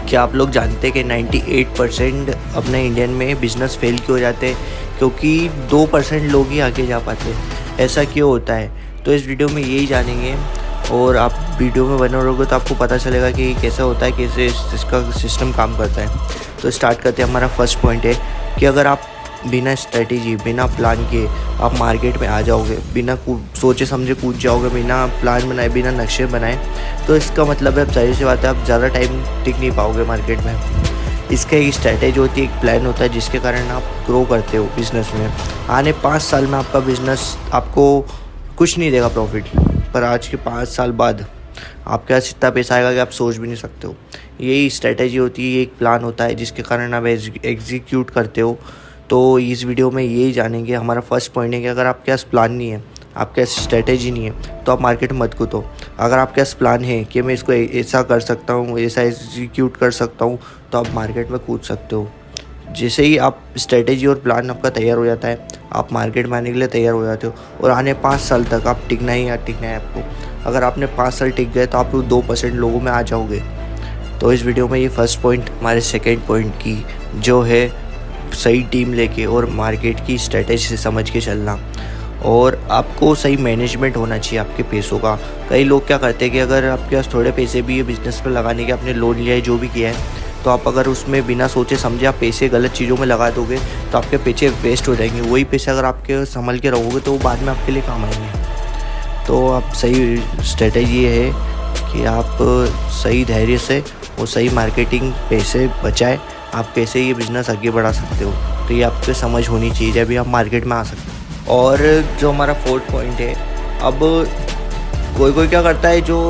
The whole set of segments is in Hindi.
क्या आप लोग जानते हैं कि 98% अपने इंडियन में बिज़नेस फेल क्यों हो जाते हैं? क्योंकि 2% लोग ही आगे जा पाते हैं। ऐसा क्यों होता है? तो इस वीडियो में यही जानेंगे और आप वीडियो में बने रहोगे तो आपको पता चलेगा कि कैसा होता है, कैसे इसका सिस्टम काम करता है। तो स्टार्ट करते हैं। हमारा फर्स्ट पॉइंट है कि अगर आप बिना स्ट्रेटेजी, बिना प्लान के आप मार्केट में आ जाओगे, बिना सोचे समझे कूद जाओगे, बिना प्लान बनाए, बिना नक्शे बनाए, तो इसका मतलब है, अब जाहिर सी बात है, आप ज़्यादा टाइम टिक नहीं पाओगे मार्केट में। इसका एक स्ट्रैटेजी होती है, एक प्लान होता है जिसके कारण आप ग्रो करते हो बिज़नेस में। आने 5 साल में आपका बिज़नेस आपको कुछ नहीं देगा प्रॉफिट, पर आज के 5 साल बाद आपके पास इतना पैसा आएगा कि आप सोच भी नहीं सकते हो। यही स्ट्रैटेजी होती है, एक प्लान होता है जिसके कारण आप एग्जीक्यूट करते हो। तो इस वीडियो में यही जानेंगे। हमारा फर्स्ट पॉइंट है कि अगर आपके पास प्लान नहीं है, आपके पास स्ट्रैटेजी नहीं है, तो आप मार्केट में मत कूदो। अगर आपके पास प्लान है कि मैं इसको ऐसा कर सकता हूँ, ऐसा एग्जीक्यूट कर सकता हूँ, तो आप मार्केट में कूद सकते हो। जैसे ही आप स्ट्रैटेजी और प्लान आपका तैयार हो जाता है, आप मार्केट में आने के लिए तैयार हो जाते हो और आने 5 साल तक आप टिकना ही है आपको। अगर आपने 5 साल टिक गए तो आप 2% लोगों में आ जाओगे। तो इस वीडियो में ये फर्स्ट पॉइंट। हमारे सेकेंड पॉइंट की जो है सही टीम लेके और मार्केट की स्ट्रेटेजी से समझ के चलना, और आपको सही मैनेजमेंट होना चाहिए आपके पैसों का। कई लोग क्या करते हैं कि अगर आपके पास थोड़े पैसे भी है बिज़नेस पर लगाने के, आपने लोन लिया है, जो भी किया है, तो आप अगर उसमें बिना सोचे समझे आप पैसे गलत चीज़ों में लगा दोगे तो आपके पैसे वेस्ट हो जाएंगे। वही पैसे अगर आपके संभल के रहोगे तो वो बाद में आपके लिए काम आएंगे। तो आप सही स्ट्रेटेजी ये है कि आप सही धैर्य से और सही मार्केटिंग पैसे बचाए, आप कैसे ये बिज़नेस आगे बढ़ा सकते हो। तो ये आपको समझ होनी चाहिए जब भी आप मार्केट में आ सकते हो। और जो हमारा फोर्थ पॉइंट है, अब कोई क्या करता है, जो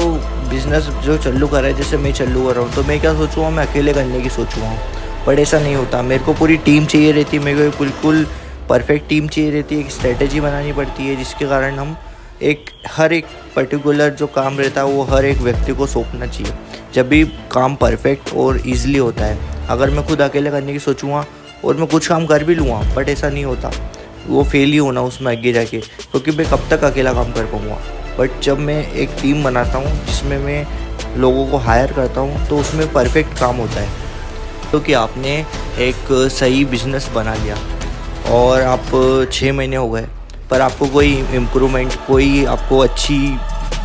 बिज़नेस जो चालू कर रहा है, जैसे मैं चालू कर रहा हूँ, तो मैं क्या सोचूँगा, मैं अकेले करने की सोचूँगा। बट ऐसा नहीं होता, मेरे को पूरी टीम चाहिए रहती है, मेरे को बिल्कुल परफेक्ट टीम चाहिए रहती है। एक स्ट्रेटेजी बनानी पड़ती है जिसके कारण हम हर एक पर्टिकुलर जो काम रहता है वो हर एक व्यक्ति को सौंपना चाहिए। जब भी काम परफेक्ट और ईजिली होता है। अगर मैं खुद अकेले करने की सोचूंगा और मैं कुछ काम कर भी लूँगा, बट ऐसा नहीं होता, वो फेल ही होना उसमें आगे जाके, क्योंकि मैं कब तक अकेला काम कर पाऊँगा। बट जब मैं एक टीम बनाता हूँ जिसमें मैं लोगों को हायर करता हूँ, तो उसमें परफेक्ट काम होता है। क्योंकि आपने एक सही बिज़नेस बना लिया और आप 6 महीने हो गए, पर आपको कोई इम्प्रूवमेंट, कोई आपको अच्छी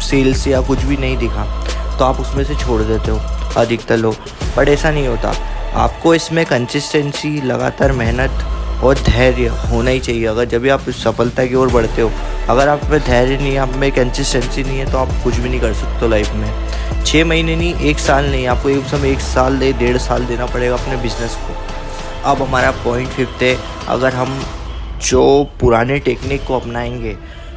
सेल्स या कुछ भी नहीं दिखा, तो आप उसमें से छोड़ देते हो अधिकतर लोग। बट ऐसा नहीं होता, आपको इसमें कंसिस्टेंसी, लगातार मेहनत और धैर्य होना ही चाहिए। अगर जब भी आप सफलता की ओर बढ़ते हो, अगर आप में धैर्य नहीं है, आप में कंसिस्टेंसी नहीं है, तो आप कुछ भी नहीं कर सकते लाइफ में। 6 महीने नहीं, 1 साल नहीं, आपको एक समय 1 साल 1.5 साल देना पड़ेगा अपने बिजनेस को। अब हमारा पॉइंट 5 है, अगर हम जो पुराने टेक्निक को अपनाएंगे।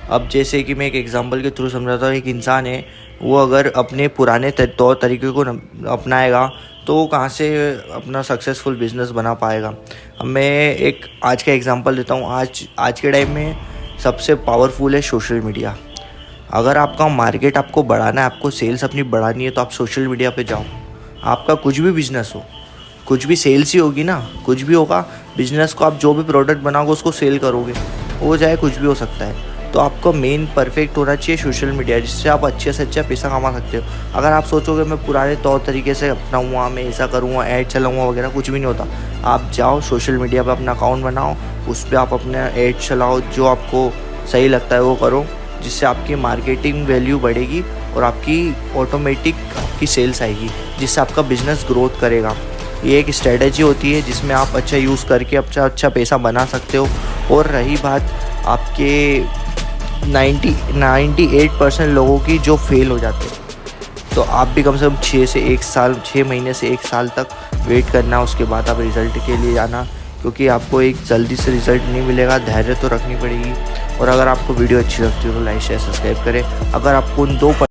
अब जैसे कि मैं एक एग्जांपल के थ्रू समझाता हूँ। एक इंसान है, वो अगर अपने पुराने तौर तरीके को अपनाएगा तो वो कहाँ से अपना सक्सेसफुल बिजनेस बना पाएगा। अब मैं एक आज का एग्जांपल देता हूँ। आज के टाइम में सबसे पावरफुल है सोशल मीडिया। अगर आपका मार्केट आपको बढ़ाना है, आपको सेल्स अपनी बढ़ानी है, तो आप सोशल मीडिया पे जाओ। आपका कुछ भी बिजनेस हो, कुछ भी सेल्स ही होगी ना, कुछ भी होगा बिजनेस को, आप जो भी प्रोडक्ट बनाओगे उसको सेल करोगे, हो जाए कुछ भी हो सकता है। तो आपको मेन परफेक्ट होना चाहिए सोशल मीडिया, जिससे आप अच्छे से अच्छा पैसा कमा सकते हो। अगर आप सोचोगे मैं पुराने तौर तरीके से अपनाऊँगा, मैं ऐसा करूँगा, ऐड चलाऊँगा वगैरह, कुछ भी नहीं होता। आप जाओ सोशल मीडिया पर अपना अकाउंट बनाओ, उस पर आप अपना ऐड चलाओ, जो आपको सही लगता है वो करो, जिससे आपकी मार्केटिंग वैल्यू बढ़ेगी और आपकी ऑटोमेटिक आपकी सेल्स आएगी, जिससे आपका बिजनेस ग्रोथ करेगा। ये एक स्ट्रेटेजी होती है जिसमें आप अच्छा यूज़ करके अच्छा पैसा बना सकते हो। और रही बात आपके 98% लोगों की जो फेल हो जाते हैं, तो आप भी कम से कम 6 महीने से 1 साल तक वेट करना, उसके बाद आप रिज़ल्ट के लिए जाना, क्योंकि आपको एक जल्दी से रिज़ल्ट नहीं मिलेगा। धैर्य तो रखनी पड़ेगी। और अगर आपको वीडियो अच्छी लगती है तो लाइक शेयर सब्सक्राइब करें। अगर आपको उन 2